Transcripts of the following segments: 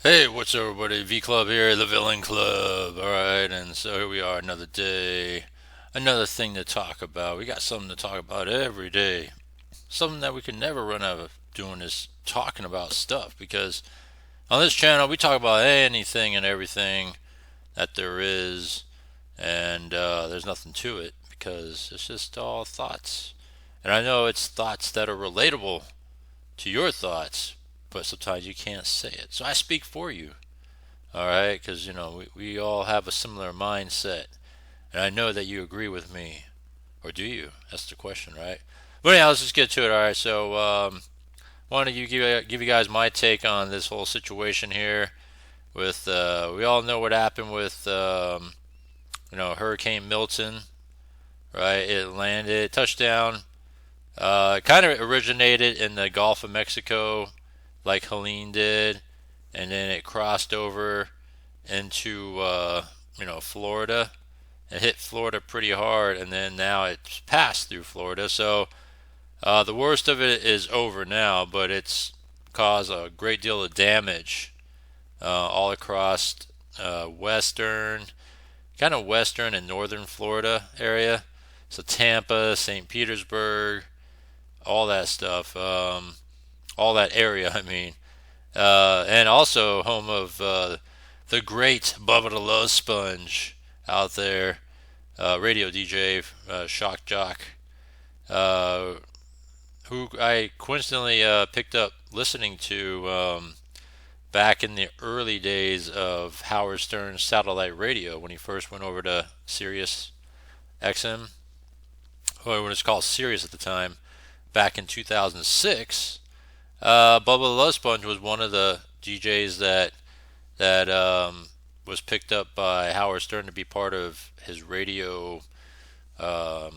Hey, what's up, everybody? V Club here, the Villain Club. All right, and so here we are, another day, another thing to talk about. We got something to talk about every day. Something that we can never run out of doing is talking about stuff because on this channel we talk about anything and everything that there is, and there's nothing to it because it's just all thoughts. And I know it's thoughts that are relatable to your thoughts, but sometimes you can't say it. So I speak for you. All right, because we all have a similar mindset, and I know that you agree with me, or do you? That's the question, right? But anyhow, let's just get to it. All right, so why don't you give you guys my take on this whole situation here? With we all know what happened with Hurricane Milton, right? It landed touchdown. Kind of originated in the Gulf of Mexico, like Helene did, and then it crossed over into Florida. It hit Florida pretty hard, and then now it's passed through Florida. So the worst of it is over now, but it's caused a great deal of damage all across western, kind of western and northern Florida area. So Tampa, St. Petersburg, all that stuff, all that area. I mean, and also home of the great Bubba the Love Sponge out there, radio DJ, shock jock, uh, who I coincidentally picked up listening to back in the early days of Howard Stern's satellite radio when he first went over to Sirius XM, or when it was called Sirius at the time, back in 2006. Bubba the Love Sponge was one of the DJs that was picked up by Howard Stern to be part of his radio, I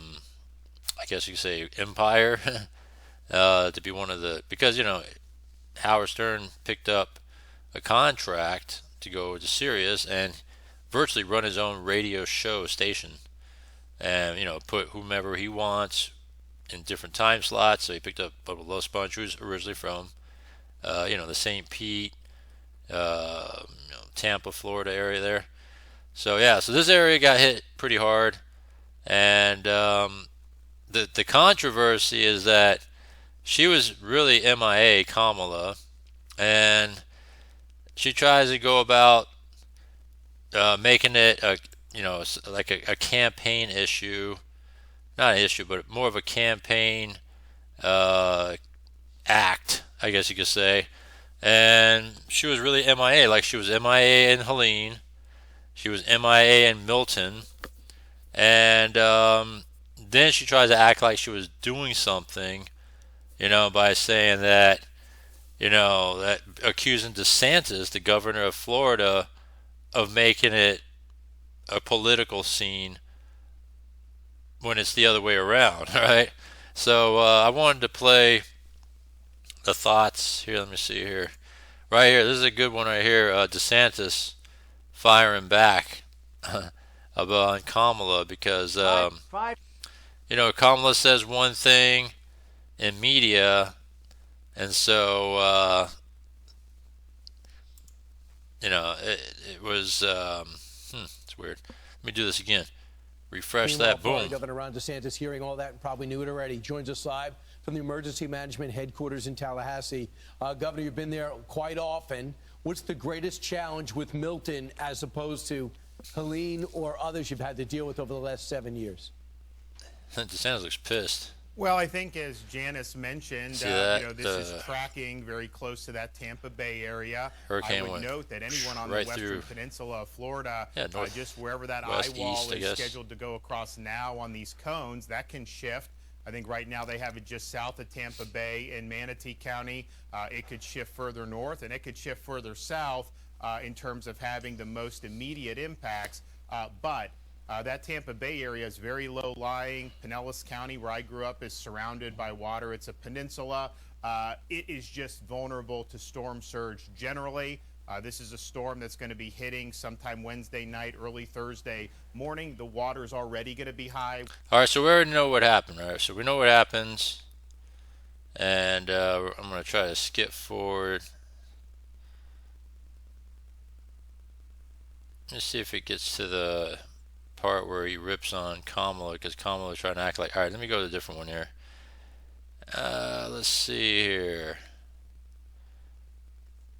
guess you could say, empire. To be one of the, because Howard Stern picked up a contract to go to Sirius and virtually run his own radio show station, and put whomever he wants in different time slots. So he picked up Bubba Low Sponge, who's originally from the St. Pete, Tampa, Florida area there. So yeah, so this area got hit pretty hard, and the controversy is that she was really MIA, Kamala, and she tries to go about making it like a campaign issue, not an issue, but more of a campaign uh, act, I guess you could say. And she was really MIA, like she was MIA in Helene, she was MIA in Milton, and then she tries to act like she was doing something, by saying that accusing DeSantis, the governor of Florida, of making it a political scene when it's the other way around, right? So I wanted to play the thoughts here. Let me see here. Right here, this is a good one right here. DeSantis firing back about Kamala because Kamala says one thing in media, and so it was it's weird. Let me do this again. Refresh Meanwhile, that. Florida Boom. Governor Ron DeSantis, hearing all that and probably knew it already, joins us live from the Emergency Management Headquarters in Tallahassee. Governor, you've been there quite often. What's the greatest challenge with Milton as opposed to Helene or others you've had to deal with over the last 7 years? DeSantis looks pissed. Well, I think as Janice mentioned, See that? this is tracking very close to that Tampa Bay area. Hurricane I would went note that anyone on right the western through, peninsula of Florida, yeah, just wherever that eye west, wall east, I is guess. scheduled to go across now on these cones, that can shift. I think right now they have it just south of Tampa Bay in Manatee County. It could shift further north, and it could shift further south in terms of having the most immediate impacts. But that Tampa Bay area is very low lying. Pinellas County, where I grew up, is surrounded by water. It's a peninsula. It is just vulnerable to storm surge generally. This is a storm that's going to be hitting sometime Wednesday night, early Thursday morning. The water is already going to be high. All right, so we already know what happened, right? So we know what happens, and I'm going to try to skip forward. let's see if it gets to the part where he rips on Kamala, because Kamala's trying to act like, all right, let me go to a different one here. Let's see here.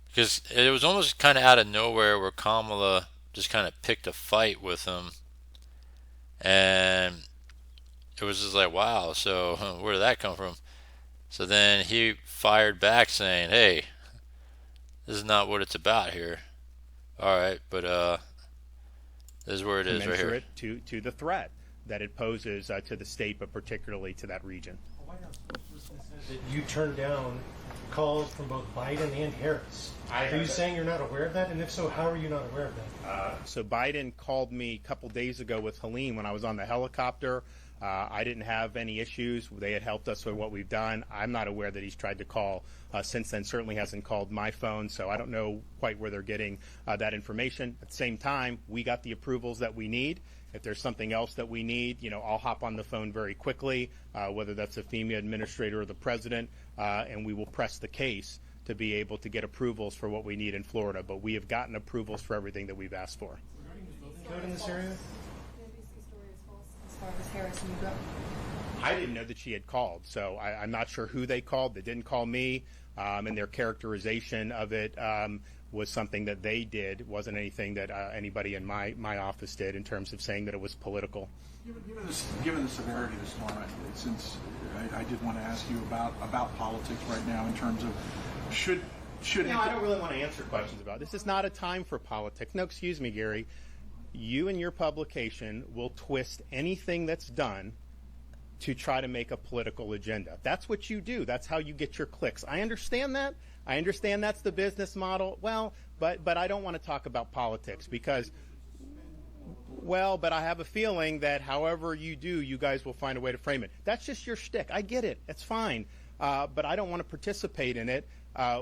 Because it was almost kind of out of nowhere where Kamala just kind of picked a fight with him. And it was just like, wow, so where did that come from? So then he fired back saying, hey, this is not what it's about here. All right, but this is where it is right here. To the threat that it poses to the state, but particularly to that region. The White House spokesperson said that you turned down calls from both Biden and Harris. Are you saying you're not aware of that? And if so, how are you not aware of that? So Biden called me a couple days ago with Helene when I was on the helicopter. I didn't have any issues. They had helped us with what we've done. I'm not aware that he's tried to call since then. Certainly hasn't called my phone, so I don't know quite where they're getting that information. At the same time, we got the approvals that we need. If there's something else that we need, I'll hop on the phone very quickly, whether that's a FEMA administrator or the president, and we will press the case to be able to get approvals for what we need in Florida. But we have gotten approvals for everything that we've asked for. Code in this area? As far as Harris and you go. I didn't know that she had called, so I'm not sure who they called. They didn't call me, and their characterization of it was something that they did. It wasn't anything that anybody in my office did in terms of saying that it was political. Given the severity of the storm, since I did want to ask you about politics right now in terms of should I don't really want to answer questions about this. Is not a time for politics. No, excuse me, Gary. You and your publication will twist anything that's done to try to make a political agenda. That's what you do. That's how you get your clicks. I understand that. I understand that's the business model. Well, but I don't want to talk about politics because, but I have a feeling that however you do, you guys will find a way to frame it. That's just your shtick. I get it. It's fine. But I don't want to participate in it.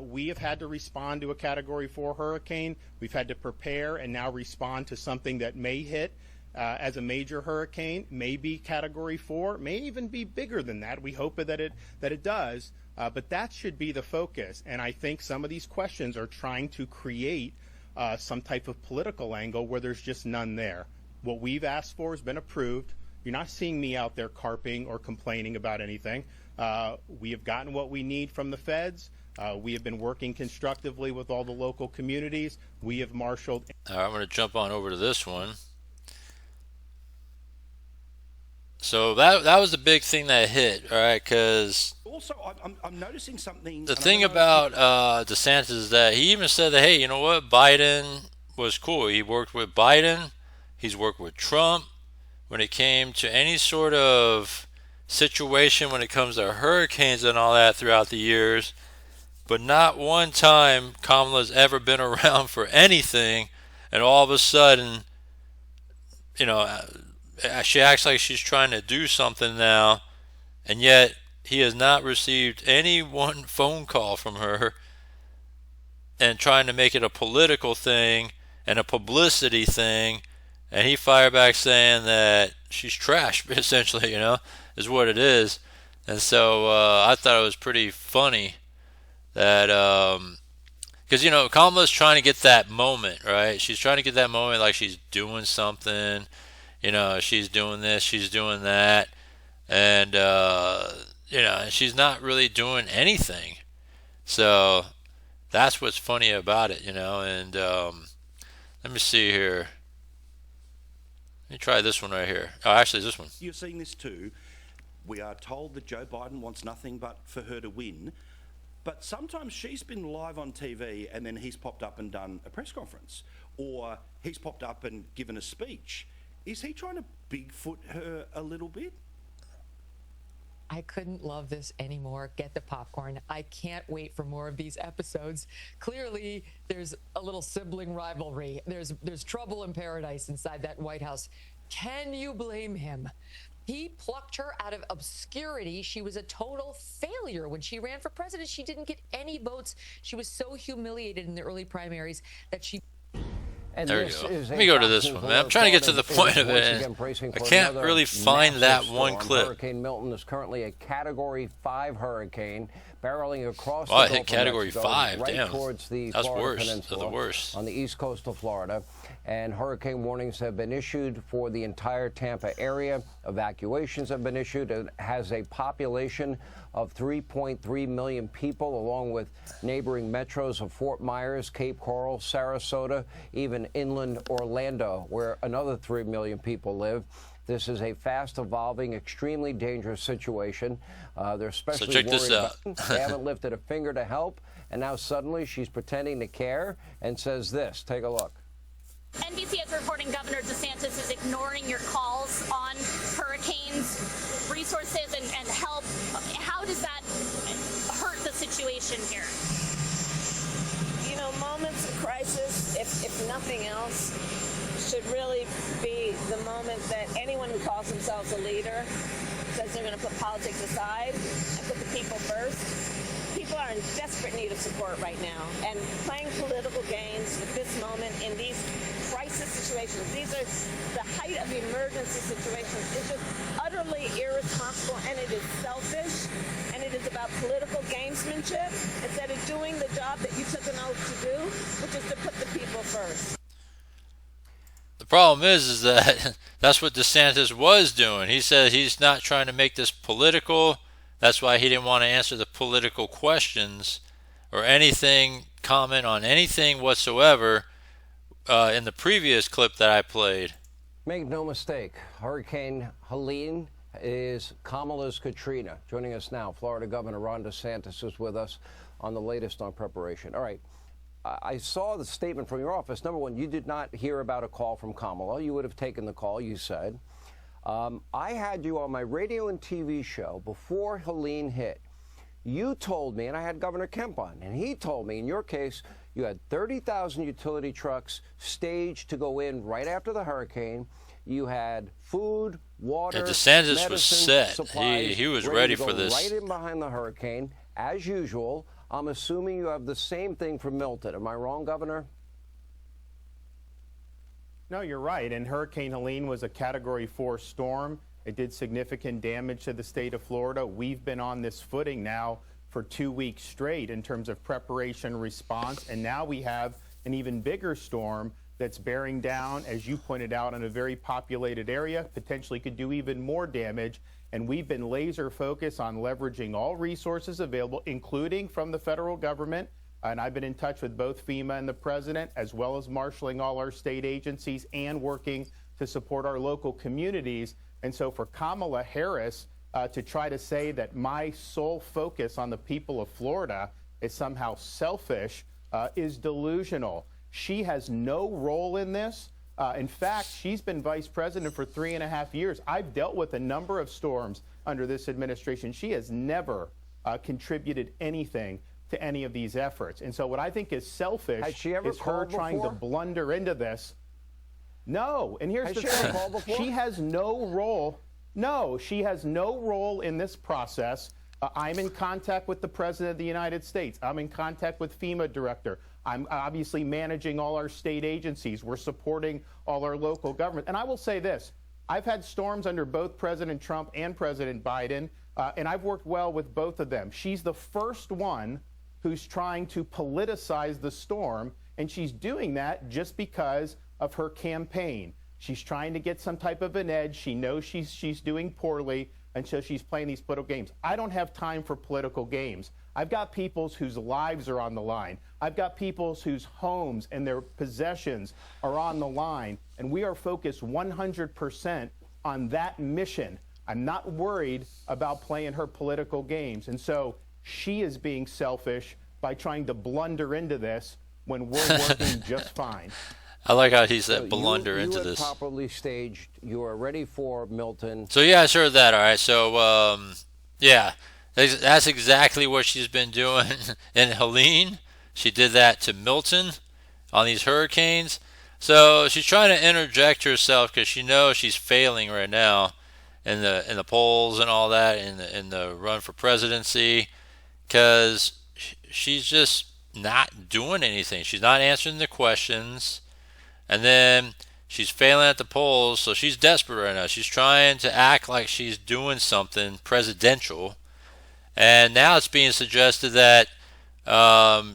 We have had to respond to a Category 4 hurricane. We've had to prepare and now respond to something that may hit as a major hurricane, may be Category 4, may even be bigger than that. We hope that it does, but that should be the focus. And I think some of these questions are trying to create some type of political angle where there's just none there. What we've asked for has been approved. You're not seeing me out there carping or complaining about anything. We have gotten what we need from the feds. We have been working constructively with all the local communities. We have marshaled. All right, I'm going to jump on over to this one. So that was the big thing that hit, all right, because also I'm noticing something. The thing about DeSantis is that he even said that, hey, you know what, Biden was cool. He worked with Biden. He's worked with Trump. When it came to any sort of situation when it comes to hurricanes and all that throughout the years, but not one time Kamala's ever been around for anything, and all of a sudden, she acts like she's trying to do something now, and yet he has not received any one phone call from her, and trying to make it a political thing and a publicity thing, and he fired back saying that she's trash, essentially, is what it is. And so I thought it was pretty funny that, because, Kamala's trying to get that moment, right? She's trying to get that moment like she's doing something. She's doing this, she's doing that, and she's not really doing anything. So that's what's funny about it, and let me see here. Let me try this one right here. Oh, actually, this one. You're seeing this too. We are told that Joe Biden wants nothing but for her to win, but sometimes she's been live on TV and then he's popped up and done a press conference, or he's popped up and given a speech. Is he trying to Bigfoot her a little bit? I couldn't love this anymore. Get the popcorn. I can't wait for more of these episodes. Clearly, there's a little sibling rivalry. There's trouble in paradise inside that White House. Can you blame him? He plucked her out of obscurity. She was a total failure when she ran for president. She didn't get any votes. She was so humiliated in the early primaries that she... And there you go. Let me go to this one, man. I'm trying to get to the point of it, and I can't really find that one clip. Hurricane Milton is currently a Category 5 hurricane, barreling across Well, the it hit Gulf of Category Mexico, 5. right Damn. towards the That's Florida worse. Peninsula, They're the worst. on the east coast of Florida. And hurricane warnings have been issued for the entire Tampa area. Evacuations have been issued. It has a population of 3.3 million people, along with neighboring metros of Fort Myers, Cape Coral, Sarasota, even inland Orlando, where another 3 million people live. This is a fast-evolving, extremely dangerous situation. They're especially So check this worried out. about they haven't lifted a finger to help, and now suddenly she's pretending to care and says this. Take a look. NBC is reporting Governor DeSantis is ignoring your calls on hurricanes, resources, and help. How does that hurt the situation here? You know, moments of crisis, if nothing else, should really be the moment that anyone who calls themselves a leader says they're going to put politics aside and put the people first. People are in desperate need of support right now, and playing political games at this moment in these crisis situations, these are the height of emergency situations, is just utterly irresponsible, and it is selfish, and it is about political gamesmanship instead of doing the job that you took an oath to do, which is to put the people first. The problem is that that's what DeSantis was doing. He said he's not trying to make this political. That's why he didn't want to answer the political questions or anything, comment on anything whatsoever in the previous clip that I played. Make no mistake, Hurricane Helene is Kamala's Katrina. Joining us now, Florida Governor Ron DeSantis is with us on the latest on preparation. All right. I saw the statement from your office. Number one, you did not hear about a call from Kamala. You would have taken the call, you said. I had you on my radio and TV show before Helene hit. You told me, and I had Governor Kemp on, and he told me, in your case, you had 30,000 utility trucks staged to go in right after the hurricane. You had food, water, Yeah, DeSantis medicine, was set. supplies, He was ready to for go this. right in behind the hurricane, as usual. I'm assuming you have the same thing for Milton. Am I wrong, Governor? No, you're right. And Hurricane Helene was a Category 4 storm. It did significant damage to the state of Florida. We've been on this footing now for 2 weeks straight in terms of preparation, response, and now we have an even bigger storm that's bearing down, as you pointed out, on a very populated area, potentially could do even more damage. And we've been laser focused on leveraging all resources available, including from the federal government. And I've been in touch with both FEMA and the president, as well as marshaling all our state agencies and working to support our local communities. And so for Kamala Harris to try to say that my sole focus on the people of Florida is somehow selfish is delusional. She has no role in this. In fact, she's been vice president for 3.5 years. I've dealt with a number of storms under this administration. She has never contributed anything to any of these efforts. And so what I think is selfish Has she ever is her called trying before? to blunder into this. No. And here's Has the she ever thing. called before? She has no role. No, she has no role in this process. I'm in contact with the President of the United States. I'm in contact with FEMA director. I'm obviously managing all our state agencies. We're supporting all our local government. And I will say this. I've had storms under both President Trump and President Biden, and I've worked well with both of them. She's the first one who's trying to politicize the storm, and she's doing that just because of her campaign. She's trying to get some type of an edge. She knows she's doing poorly, and so she's playing these political games. I don't have time for political games. I've got peoples whose lives are on the line. I've got peoples whose homes and their possessions are on the line, and we are focused 100% on that mission. I'm not worried about playing her political games, and so she is being selfish by trying to blunder into this when we're working just fine. I like how he said So blunder you into have this. properly staged. You are ready for Milton. So yeah, I heard that. All right. So yeah, that's exactly what she's been doing in Helene. She did that to Milton on these hurricanes. So she's trying to interject herself because she knows she's failing right now in the polls and all that in the run for presidency because she's just not doing anything. She's not answering the questions. And then she's failing at the polls, so she's desperate right now. She's trying to act like she's doing something presidential, And now it's being suggested that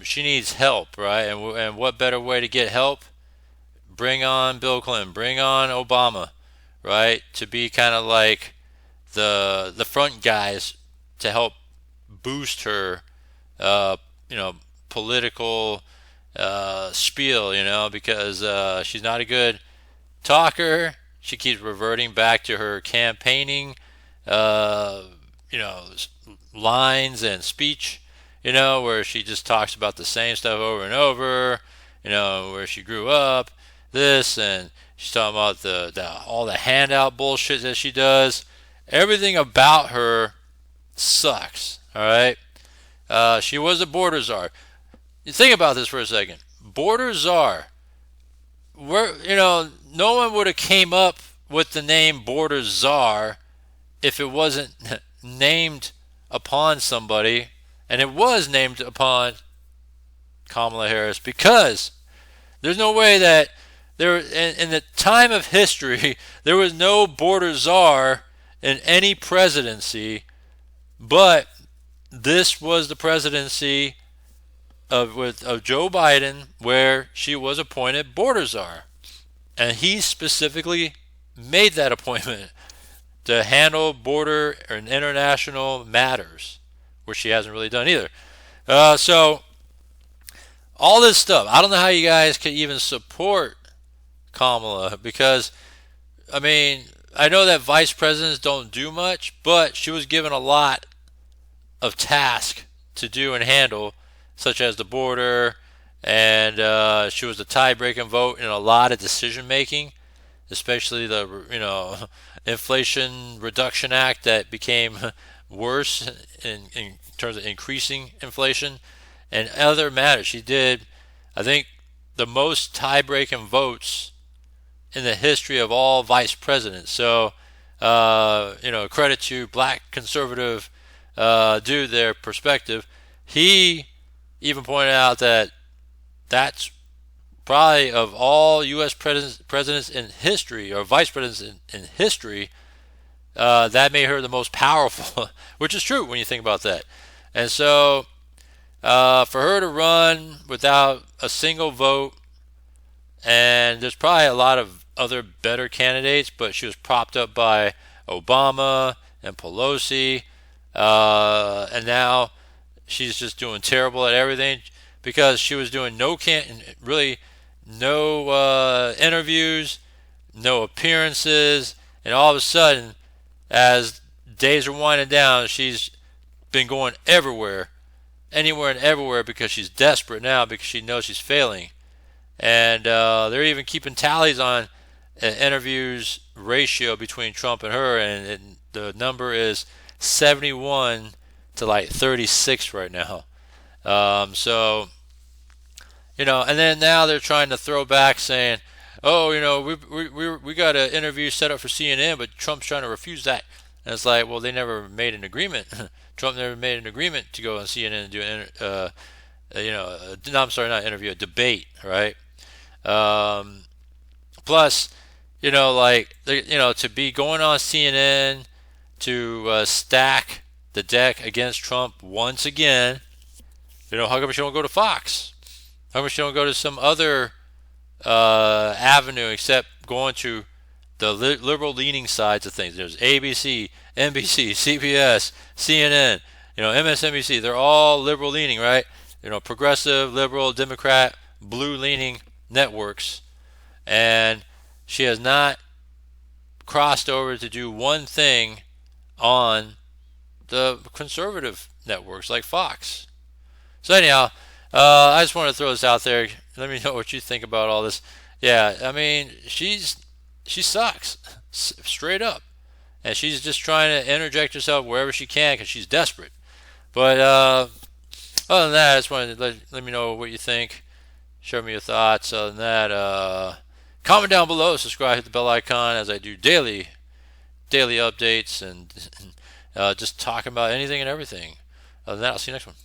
she needs help, right? And what better way to get help? Bring on Bill Clinton, bring on Obama, right? To be kind of like the front guys to help boost her, political spiel, because she's not a good talker. She keeps reverting back to her campaigning, lines and speech, where she just talks about the same stuff over and over, where she grew up, this, and she's talking about all the handout bullshit that she does. Everything about her sucks, all right? She was a border czar. You think about this for a second. Border czar. No one would have came up with the name border czar if it wasn't named upon somebody, and it was named upon Kamala Harris, because there's no way that in the time of history there was no border czar in any presidency, but this was the presidency of Joe Biden, where she was appointed border czar, and he specifically made that appointment to handle border and international matters, which she hasn't really done either. So all this stuff, I don't know how you guys can even support Kamala, because I know that vice presidents don't do much, but she was given a lot of tasks to do and handle, such as the border, and she was the tie-breaking vote in a lot of decision making, especially the Inflation Reduction Act that became worse in terms of increasing inflation and other matters. She did, I think, the most tie-breaking votes in the history of all vice presidents. So, credit to black conservative dude, their perspective. He even pointed out that that's probably, of all U.S. presidents in history, or vice presidents in history, that made her the most powerful, which is true when you think about that. And so for her to run without a single vote, and there's probably a lot of other better candidates, but she was propped up by Obama and Pelosi, and now she's just doing terrible at everything, because she was doing no interviews, no appearances, and all of a sudden, as days are winding down, she's been going everywhere, anywhere and everywhere, because she's desperate now, because she knows she's failing. And they're even keeping tallies on interviews ratio between Trump and her, and the number is 71 to like 36 right now. So, and then now they're trying to throw back, saying, oh, we got an interview set up for CNN, but Trump's trying to refuse that. And it's like, well, they never made an agreement. Trump never made an agreement to go on CNN and do a debate, right? Plus, to be going on CNN to stack the deck against Trump once again, how come she don't go to Fox? How come she don't go to some other avenue except going to the liberal-leaning sides of things? There's ABC, NBC, CBS, CNN, MSNBC. They're all liberal-leaning, right? Progressive, liberal, Democrat, blue-leaning networks. And she has not crossed over to do one thing on the conservative networks like Fox. So anyhow, I just want to throw this out there. Let me know what you think about all this. Yeah, she sucks, straight up. And she's just trying to interject herself wherever she can because she's desperate. But other than that, I just wanted to let me know what you think. Share me your thoughts. Other than that, comment down below, subscribe, hit the bell icon, as I do daily updates and just talking about anything and everything. Other than that, I'll see you next one.